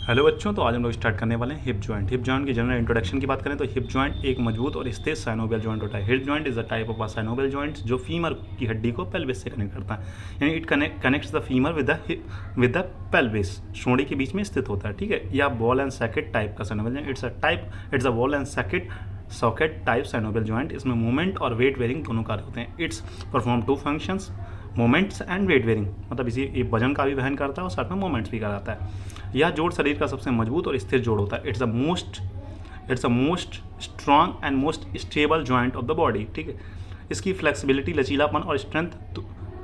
Hello बच्चों, तो आज हम लोग स्टार्ट करने वाले हैं हिप जॉइंट। हिप जॉइंट की जनरल इंट्रोडक्शन की बात करें तो हिप जॉइंट एक मजबूत और स्थिर साइनोवियल जॉइंट होता है। Hip joint is a type of a synovial joint जो फीमर की हड्डी को पेल्विस से कनेक्ट करता है, यानी it connects the femur with the pelvis, शोंडी के बीच में स्थित होता है। ठीक है, या बॉल एंड सॉकेट टाइप का synovial, it's a ball and socket type synovial joint. इसमें मूवमेंट और वेट वेरिंग दोनों कार्य होते हैं। It's perform two functions, movements and wait varying, मतलब इसी वजन का भी वहन करता है और साथ में मोमेंट्स भी कराता है। यह जोड़ शरीर का सबसे मजबूत और स्थिर जोड़ होता है। It's the most strong and most stable joint of the body. ठीक है, इसकी फ्लेक्सिबिलिटी, लचीलापन और स्ट्रेंथ,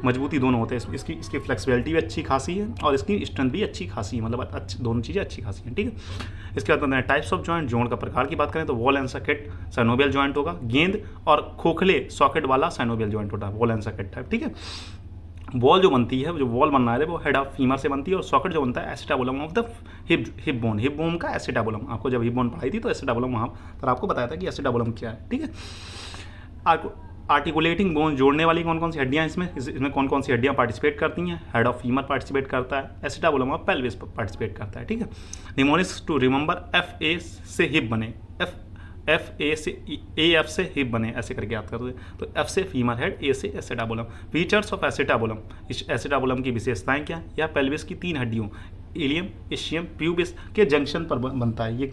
मजबूती दोनों होते हैं। इसकी फ्लेक्सिबिलिटी भी अच्छी खासी है और इसकी स्ट्रेंथ भी अच्छी खासी है, मतलब दोनों चीज़ें अच्छी खासी हैं। ठीक है, इसके बाद बताते हैं टाइप्स ऑफ जॉइंट। जोड़ का प्रकार की बात करें तो wall and socket synovial joint होगा। गेंद और खोखले सॉकेट वाला साइनोवियल जॉइंट होता है, वॉल एंड सॉकेट टाइप। ठीक है, बॉल जो बनती है, जो वॉल बनना है वो हेड ऑफ फीमर से बनती है, और सॉकेट जो बनता है acetabulum of the hip bone का एसिटाबुलम। आपको जब हिप बोन पढ़ाई थी तो एसिटाबुलम वहाँ पर आपको बताया था कि एसिटाबुलम क्या है। ठीक है, आर्टिकुलेटिंग बोन, जोड़ने वाली कौन कौन सी हड्डियाँ इसमें कौन कौन सी हड्डियाँ पार्टिसिपेट करती हैं? हेड ऑफ फीमर पार्टिसिपेट करता है, एसिटाबुलम ऑफ पेल्विस पार्टिसिपेट करता है। ठीक है, निमोनिक्स टू रिमेंबर, FA से हिप बने, FA से AF से हिप बने, ऐसे करके याद करते हैं। तो F से फीमर हेड, A से एसिटाबुलम। फीचर्स ऑफ एसिटाबुलम, इस एसिटाबुलम की विशेषताएं क्या? या पेल्विस की 3 हड्डियों इलियम, इशियम, प्यूबिस के जंक्शन पर बनता है। ये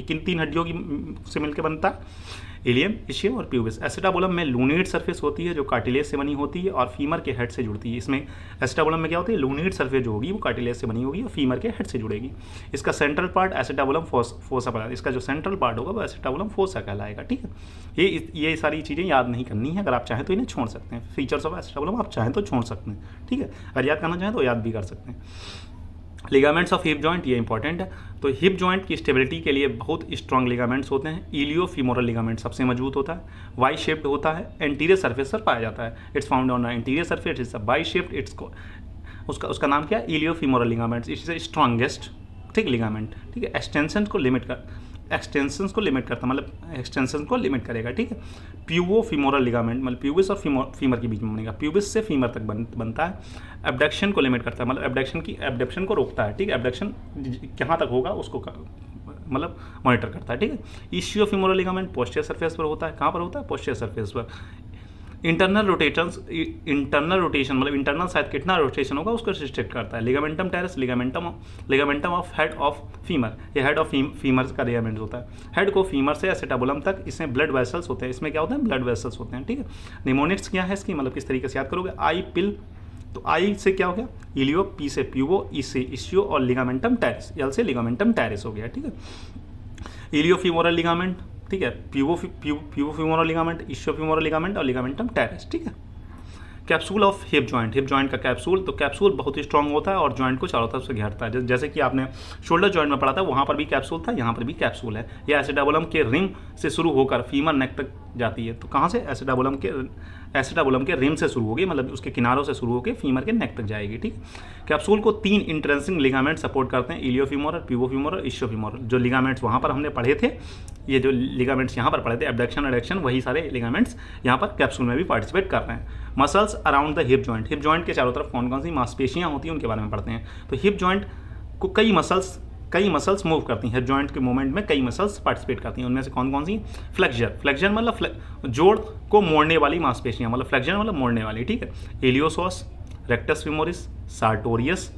किन 3 हड्डियों की से मिलकर बनता है? इलियम, इशियम और प्यूबिस। एसिटाबुलम में लूनिड सरफेस होती है जो कार्टिलेज से बनी होती है और फीमर के हेड से जुड़ती है। इसमें एसिटाबुलम में क्या होती है? लूनिड सरफेस जो होगी वो कार्टिलेज से बनी होगी और फीमर के हेड से जुड़ेगी। इसका सेंट्रल पार्ट एसिटाबुलम फोसा, इसका जो सेंट्रल पार्ट होगा वो एसिटाबुलम फोसा कहलाएगा। ठीक है, ये सारी चीज़ें याद नहीं करनी है, अगर आप चाहें तो इन्हें छोड़ सकते हैं। फीचर्स ऑफ एसिटाबुलम आप चाहें तो छोड़ सकते हैं। ठीक है, अगर याद करना चाहें तो याद भी कर सकते हैं। लिगामेंट्स ऑफ हिप जॉइंट, ये इंपॉर्टेंट है। तो हिप जॉइंट की स्टेबिलिटी के लिए बहुत स्ट्रॉन्ग लिगामेंट्स होते हैं। इलियोफीमोरल लिगामेंट सबसे मजबूत होता है, वाई शेप्ड होता है, एंटीरियर सरफेस पर पाया जाता है। It's found on anterior surface, it's Y shaped. उसका नाम क्या है? Iliofemoral ligaments. इट्स स्ट्रॉन्गेस्ट, ठीक, लिगामेंट। ठीक है, एक्सटेंशंस को लिमिट करता, मतलब एक्सटेंशन को लिमिट करेगा। ठीक है, प्यूबोफीमोरल लिगामेंट, मतलब प्यूबिस और फीमर के बीच में बनेगा, प्यूबिस से फीमर तक बनता है। एब्डक्शन को लिमिट करता है, मतलब एब्डक्शन को रोकता है। ठीक है, एब्डक्शन कहाँ तक होगा उसको मतलब मॉनिटर करता है। ठीक है, इशियोफीमोरल लिगामेंट पोस्टीरियर सरफेस पर होता है। कहाँ पर होता है? पोस्टीरियर सरफेस पर। इंटरनल रोटेशन मतलब इंटरनल साइड कितना रोटेशन होगा उसको रिस्ट्रिक्ट करता है। Ligamentum terrace, ligamentum of head of femur, ये हेड ऑफ फीमर का लिगामेंट होता है। हेड को फीमर से एसिटाबुलम तक, इसमें ब्लड वेसल्स होते हैं। इसमें क्या होते हैं? ब्लड वेसल्स होते हैं। ठीक है, निमोनिक्स क्या है इसकी, मतलब किस तरीके से याद करोगे? आई पिल, तो आई से क्या हो गया? इलियो, पी से प्यूबो, ई से इशियो और लिगामेंटम टेरेस, एल से लिगामेंटम टेरेस हो गया। ठीक है, इलियोफीमोरल लिगामेंट, ठीक है, प्यूबोफीमोरल लिगामेंट, इशियोफीमोरल लिगामेंट और लिगामेंटम टेरेस। ठीक है, कैप्सूल ऑफ हिप जॉइंट का कैप्सूल, तो कैप्सूल बहुत ही स्ट्रांग होता है और जॉइंट को चारों तरफ से घेरता है। जैसे कि आपने शोल्डर जॉइंट में पढ़ा था, वहाँ पर भी कैप्सूल था, यहाँ पर भी कैप्सूल है। यह एसिटाबुलम के रिम से शुरू होकर फीमर नेक तक जाती है। तो कहाँ से? एसिटाबुलम के रिम से शुरू होगी, मतलब उसके किनारों से शुरू होकर फीमर के नेक तक जाएगी। ठीक, कैप्सूल को 3 इंट्रेंसिंग लिगामेंट सपोर्ट करते हैं, इलियोफीमोरल, प्यूबोफीमोरल, इशियोफीमोरल। जो लिगामेंट्स वहाँ पर हमने पढ़े थे, ये जो लिगामेंट्स यहाँ पर पढ़े थे, एब्डक्शन एडक्शन, वही सारे लिगामेंट्स यहाँ पर कैप्सूल में भी पार्टिसिपेट कर रहे हैं। Muscles around the hip joint के चारों तरफ कौन कौन सी मांसपेशियाँ होती हैं उनके बारे में पढ़ते हैं। तो हिप जॉइंट को कई मसल्स मूव करती हैं। हिप जॉइंट के मूवमेंट में कई मसल्स पार्टिसिपेट करती हैं। उनमें से कौन कौन सी? फ्लेक्सर मतलब जोड़ को मोड़ने वाली मांसपेशियाँ, मतलब फ्लेक्सर मतलब मोड़ने वाली। ठीक है, एलियोसोस, रेक्टस फीमोरिस, सार्टोरियस,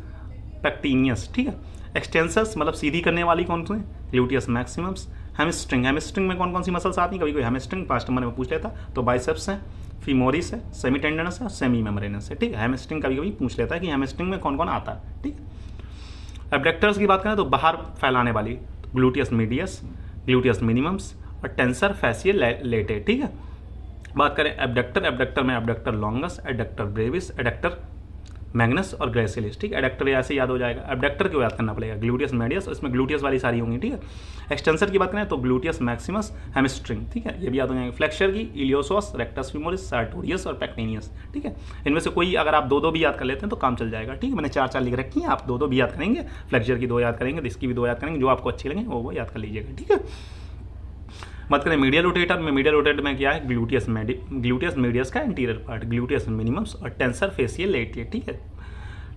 पेक्टिनियस। ठीक है, एक्सटेंसर्स मतलब सीधी करने वाली कौन सी? Gluteus maximums. हैमस्ट्रिंग में कौन कौन सी मसल्स आती हैं? कभी कोई हैमस्ट्रिंग 5 नंबर में पूछ लेता, तो बाइसेप्स है, फीमोरिस है, सेमी टेंडनस है, सेमी मेम्ब्रेनस है। ठीक है, हैमस्ट्रिंग कभी कभी पूछ लेता है कि हैमस्ट्रिंग में कौन कौन आता है। ठीक है, एब्डक्टर्स की बात करें तो बाहर फैलाने वाली, ग्लूटियस मीडियस, ग्लूटियस मिनिमम्स और टेंसर फैसियल लेटे। ठीक है, बात करें एब्डक्टर में abductor longus, adductor brevis, adductor magnus और ग्रेसिलिस। ठीक है, एडक्टर ऐसे याद हो जाएगा। एब्डक्टर को याद करना पड़ेगा, ग्लूटियस मीडियस, इसमें ग्लूटियस वाली सारी होंगी। ठीक है, एक्सटेंसर की बात करें तो ग्लूटियस मैक्सिमस, हैमस्ट्रिंग। ठीक है, ये भी याद हो जाएंगे। फ्लेक्सर की इलियोसोस, रेक्टस फीमोरिस, सार्टोरियस और पेक्टिनियस। ठीक है, इनमें से कोई अगर आप दो भी याद कर लेते हैं तो काम चल जाएगा। ठीक है, मैंने 4 लिख रखी हैं, आप 2 भी याद करेंगे, फ्लेक्सर की 2 याद करेंगे, इसकी भी 2 याद करेंगे, जो आपको अच्छी लगेंगे वो याद कर लीजिएगा। ठीक है, बात करें मीडियल रोटेटर में क्या है? ग्लूटियस मीडियस का इंटीरियर पार्ट, ग्लूटियस मिनिमम्स और टेंसर फेसियल लेटे। ठीक है,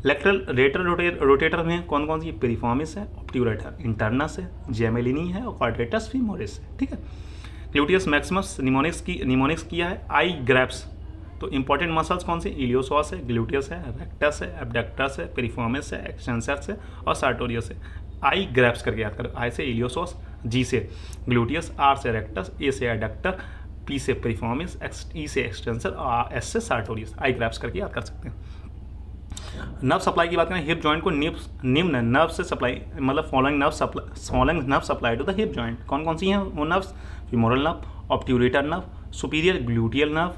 लेटरल रोटेटर में कौन कौन सी, पेरिफॉर्मिस है, ऑब्ट्यूरेटर इंटरनस है, जेमेलिनी है और क्वाड्रेटस फीमोरिस है, ठीक है। ग्लूटियस मैक्सिमस निमोनिक्स किया है, आई ग्रैप्स। तो इंपॉर्टेंट मसल्स कौन से, इलियोसॉस है, ग्लूटियस है, रेक्टस है, एब्डक्टस है, पेरिफॉर्मिस है, एक्सटेंसर्स है और सार्टोरियस है। आई ग्रैप्स करके याद करो, आई से इलियोसॉस, जी से ग्लूटियस, आर से रेक्टस, ए से एडक्टर, पी से पेरिफॉर्मिस, ई से एक्सटेंसर और एस से सार्टोरियस। आई ग्रैप्स करके याद कर सकते हैं। नर्व सप्लाई की बात करें, हिप जॉइंट को निम्न नर्व से सप्लाई, मतलब following nerve supply to the hip joint. कौन कौन सी हैं वो nerves, femoral nerve, obturator nerve, superior gluteal nerve,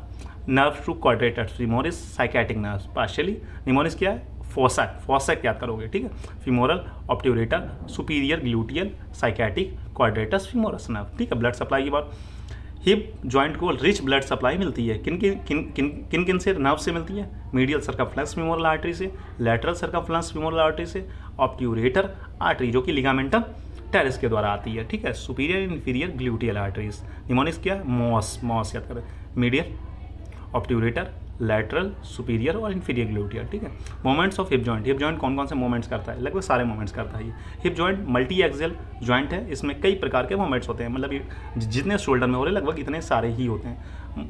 nerve to quadratus femoris, sciatic nerve. Partially mnemonics क्या है, फोसैक याद करोगे, ठीक है। Femoral, obturator, superior gluteal, sciatic, quadratus femoris nerve, ठीक है। ब्लड सप्लाई की बात, हिप जॉइंट को रिच ब्लड सप्लाई मिलती है किन से नर्व से मिलती है, मीडियल सर्कमफ्लेक्स फीमोरल आर्टरी से, लैटरल सर्कमफ्लेक्स फीमोरल आर्टरी से, ऑब्ट्यूरेटर आर्टरी जो कि लिगामेंटम टेरिस के द्वारा आती है, ठीक है। Superior inferior gluteal arteries. Mnemonics क्या है, मॉस याद करें, मीडियल, ऑब्ट्यूरेटर, लैटरल, सुपीरियर और इंफीरियर ग्लूटियल, ठीक है। मोमेंट्स ऑफ हिप जॉइंट कौन कौन से मोमेंट्स करता है, लगभग सारे मोमेंट्स करता है ये। Hip joint multi axial joint है, इसमें कई प्रकार के मोमेंट्स होते हैं, मतलब ये जितने शोल्डर में हो रहे लगभग इतने सारे ही होते हैं।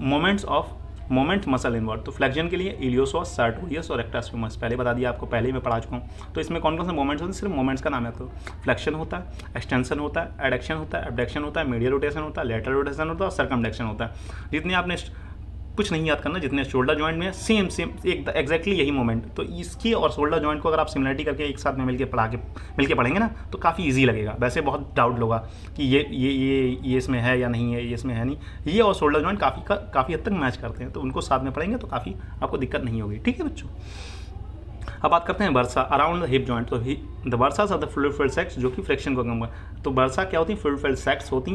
मोमेंट मसल इन्वॉल्व, तो फ्लेक्शन के लिए इलियोसॉस, सार्टोरियस और रेक्टस फीमस, पहले बता दिया आपको, पहले ही मैं पढ़ा चुका हूँ। तो इसमें कौन कौन से मोमेंट्स होते हैं, सिर्फ मोमेंट्स का नाम है। तो फ्लेक्शन होता है, एक्सटेंशन होता है, एडक्शन होता है, एबडक्शन होता है, मीडियल रोटेशन होता है, लेटरल रोटेशन होता है और सर्कमडक्शन होता है। जितने आपने कुछ नहीं याद करना, जितने शोल्डर जॉइंट में सेम एग्जैक्टली यही मोमेंट। तो इसकी और शोल्डर जॉइंट को अगर आप सिमिलरिटी करके एक साथ में मिलके पढ़ेंगे ना तो काफ़ी इजी लगेगा। वैसे बहुत डाउट होगा कि ये इसमें है या नहीं है, ये इसमें है नहीं, ये और शोल्डर जॉइंट काफ़ी हद तक मैच करते हैं, तो उनको साथ में पढ़ेंगे तो काफ़ी आपको दिक्कत नहीं होगी, ठीक है बच्चों। अब बात करते हैं bursa around the hip joint. तो the bursas are the fluid filled sacs जो कि फ्रिक्शन को कम कर, तो वर्सा क्या होती है, फ्लूइड फिल्ड सैक्स होती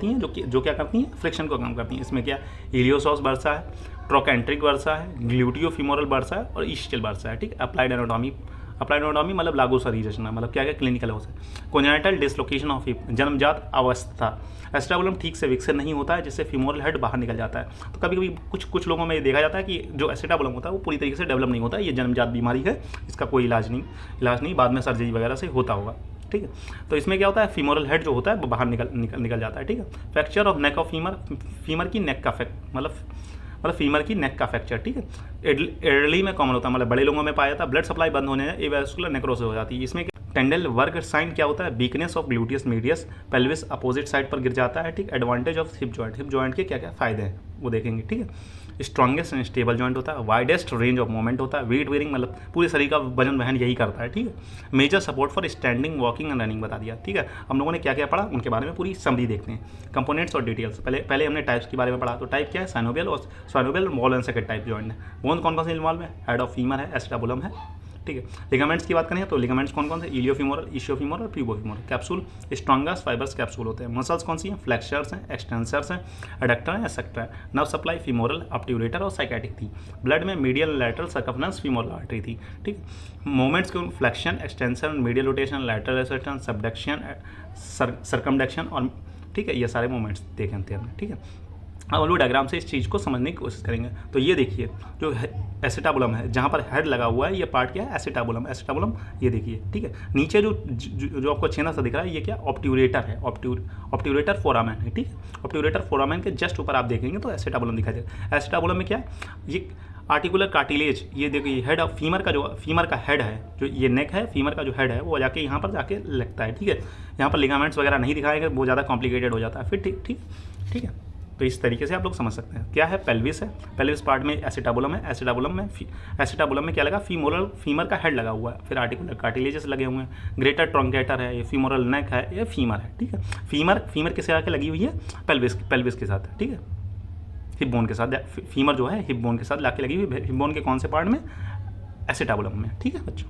हैं जो क्या करती हैं, फ्रिक्शन को कम करती हैं। इसमें क्या, इलियोसॉस वर्सा है, ट्रोकेंट्रिक वर्सा है, ग्लूटियोफीमोरल वर्सा है और इस्टियल वर्सा है, ठीक है। अप्लाइड एनाटॉमी मतलब लागू शरीर रचना, मतलब क्या क्लिनिकल हो सकता है। कोजेनिटल डिसलोकेशन ऑफ हिप, जन्मजात अवस्था, एसिटाबुलम ठीक से विकसित नहीं होता है जिससे फीमोरल हेड बाहर निकल जाता है। तो कभी कभी कुछ लोगों में ये देखा जाता है कि जो एसिटाबुलम होता है वो पूरी तरीके से डेवलप नहीं होता है, ये जन्मजात बीमारी है, इसका कोई इलाज नहीं, बाद में सर्जरी वगैरह से होता होगा, ठीक है। तो इसमें क्या होता है, फीमोरल हेड जो होता है वो बाहर निकल जाता है, ठीक है। Fracture of neck of femur की नेक का मतलब फीमर की नेक का फ्रैक्चर, ठीक है। एल्डरली में कॉमन होता है, मतलब बड़े लोगों में पाया जाता है। ब्लड सप्लाई बंद होने से एवास्कुलर नेक्रोसिस हो जाती है। इसमें टेंडल वर्ग साइन क्या होता है, weakness of gluteus medius, pelvis opposite side पर गिर जाता है, ठीक। एडवांटेज ऑफ हिप जॉइंट के क्या क्या फायदे हैं वो देखेंगे, ठीक है। स्ट्रॉन्गेस्ट एंड स्टेबल जॉइंट होता है, वाइडेस्ट रेंज ऑफ मूवमेंट होता है, वेट बेयरिंग मतलब पूरे शरीर का वजन वहन यही करता है, ठीक है। Major support for standing, walking and running बता दिया, ठीक है। हम लोगों ने क्या क्या पढ़ा उनके बारे में पूरी समरी देखते हैं। कंपोनेंट्स और डिटेल्स, पहले हमने टाइप्स के बारे में पढ़ा। तो टाइप क्या है, synovial ball and socket type joint है। बोन कौन कौन से इन्वॉल्व है, हेड ऑफ फीमर है, एसिटाबुलम है, ठीक है। लिगामेंट्स की बात करें तो लिगामेंट्स कौन कौन से, इलियोफीमोरल, इशियोफीमोरल, प्यूबोफीमोरल। कैप्सूल, स्ट्रॉन्गेस्ट फाइबर्स कैप्सूल होते हैं। मसल्स कौन सी हैं, फ्लेक्सर्स हैं, एक्सटेंसर्स हैं, एडक्टर हैं, एसेक्टर है। नर्व सप्लाई फीमोरल, ऑब्ट्यूरेटर और साइकेटिक थी। ब्लड में medial lateral circumference femoral artery थी, ठीक। मूवमेंट्स के flexion, extension, medial rotation, lateral extension, subduction, circumduction और, ठीक है, ये सारे मूवमेंट्स देखें हमने, ठीक है। अब हम लोग डायग्राम से इस चीज़ को समझने की कोशिश करेंगे। तो ये देखिए जो एसिटाबुलम है, जहाँ पर हेड लगा हुआ है, ये पार्ट क्या है, एसिटाबुलम ये देखिए, ठीक है। नीचे जो आपको छेना सा दिख रहा है ये क्या, ऑब्ट्यूरेटर है, ऑब्ट्यूरेटर फोरामेन है, ठीक है। ऑब्ट्यूरेटर फोरामेन के जस्ट ऊपर आप देखेंगे तो एसिटाबुलम दिखाई देगा। एसिटाबुलम में क्या है, ये आर्टिकुलर कार्टिलेज, ये देखिए हेड ऑफ फीमर का हेड है, जो ये नेक है, फीमर का जो हेड है वो जाके यहाँ पर जाके लगता है, ठीक है। यहाँ पर लिगामेंट्स वगैरह नहीं दिखाएंगे, वो ज़्यादा कॉम्प्लिकेटेड हो जाता है फिर, ठीक है। तो इस तरीके से आप लोग समझ सकते हैं। क्या है, पेल्विस है, पेल्विस पार्ट में एसिटाबुलम है, एसिटाबुलम में क्या लगा, फीमर का हेड लगा हुआ है, फिर आर्टिकुलर कार्टिलेजेस लगे हुए हैं, ग्रेटर ट्रंकेटर है, ये फीमोरल नेक है, ये फीमर है, ठीक है। फीमर किसके आके लगी हुई है, पेल्विस के साथ, ठीक है, हिप बोन के साथ। फीमर जो है हिप बोन के साथ लाके लगी हुई, हिप बोन के कौन से पार्ट में, एसिटाबुलम में, ठीक है बच्चों।